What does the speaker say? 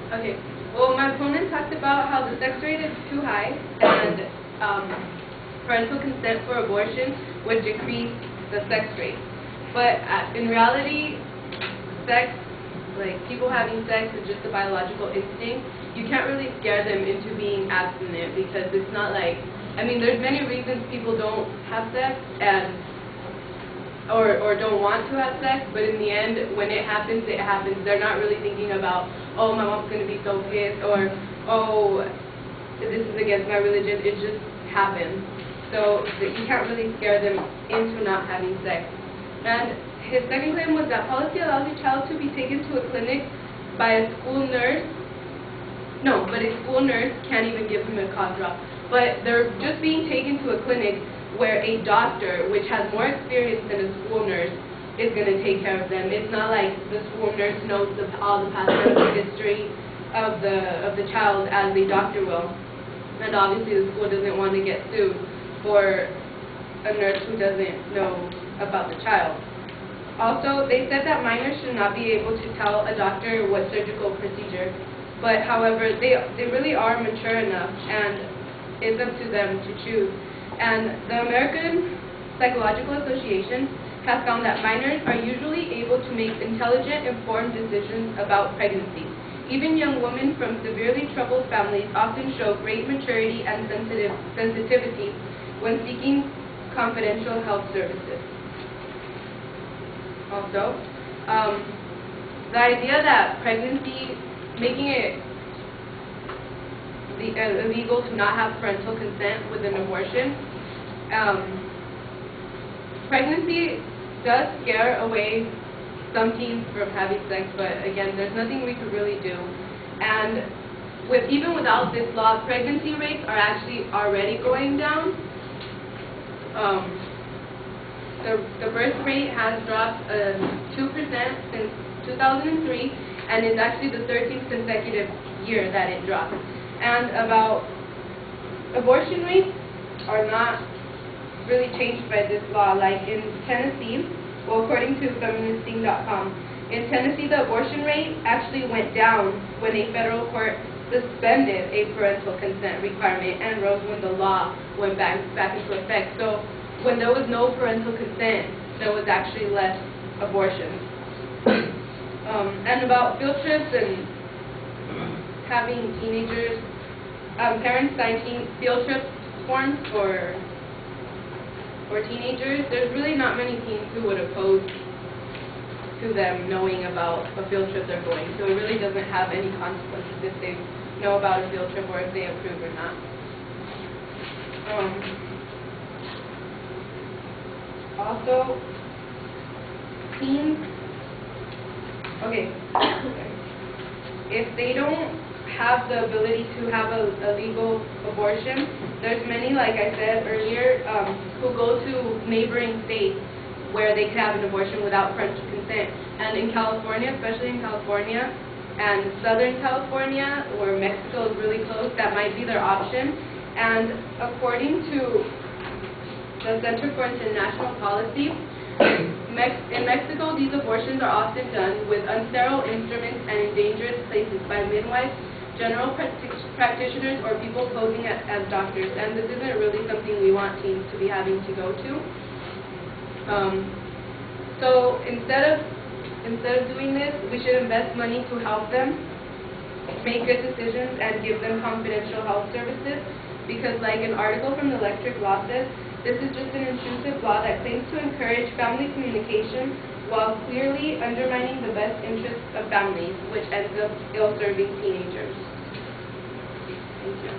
Okay. Well, my opponent talked about how the sex rate is too high and parental consent for abortion would decrease the sex rate. But in reality, sex, like people having sex is just a biological instinct. You can't really scare them into being abstinent because it's not like, I mean, there's many reasons people don't have sex and or don't want to have sex, but in the end, when it happens, it happens. They're not really thinking about, oh, my mom's going to be so pissed, or, oh, this is against my religion. It just happens. So you can't really scare them into not having sex. And his second claim was that policy allows a child to be taken to a clinic by a school nurse. No, but a school nurse can't even give him a cough drop. But they're just being taken to a clinic where a doctor, which has more experience than a school nurse, is going to take care of them. It's not like the school nurse knows all the past medical history of the child as a doctor will. And obviously the school doesn't want to get sued for a nurse who doesn't know about the child. Also, they said that minors should not be able to tell a doctor what surgical procedure, but however, they really are mature enough, and it's up to them to choose. And the American Psychological Association has found that minors are usually able to make intelligent, informed decisions about pregnancy. Even young women from severely troubled families often show great maturity and sensitivity when seeking confidential health services. Also, the idea that pregnancy, making it illegal to not have parental consent with an abortion, pregnancy does scare away some teens from having sex, but again, there's nothing we could really do. And even without this law, pregnancy rates are actually already going down. The birth rate has dropped 2% since 2003, and it's actually the 13th consecutive year that it dropped. And about abortion rates are not really changed by this law. Like in Tennessee, well, according to feministing.com, in Tennessee the abortion rate actually went down when a federal court suspended a parental consent requirement and rose when the law went back into effect. So when there was no parental consent, there was actually less abortions. And about field trips and having teenagers, parents signing field trip forms for teenagers, there's really not many teens who would oppose to them knowing about a field trip they're going. So it really doesn't have any consequences if they know about a field trip or if they approve or not. Also, teens, okay, if they don't have the ability to have a legal abortion, there's many, like I said earlier, who go to neighboring states where they can have an abortion without parental consent. And in California, especially in California and Southern California, where Mexico is really close, that might be their option. And according to the Center for International Policy, in Mexico, these abortions are often done with unsterile instruments and in dangerous places by midwives, general practitioners, or people posing as doctors. And this isn't really something we want teens to be having to go to. So instead of doing this, we should invest money to help them make good decisions and give them confidential health services. Because like an article from the Electric Law says, this is just an intrusive law that claims to encourage family communication while clearly undermining the best interests of families, which ends up ill-serving teenagers. Thank you.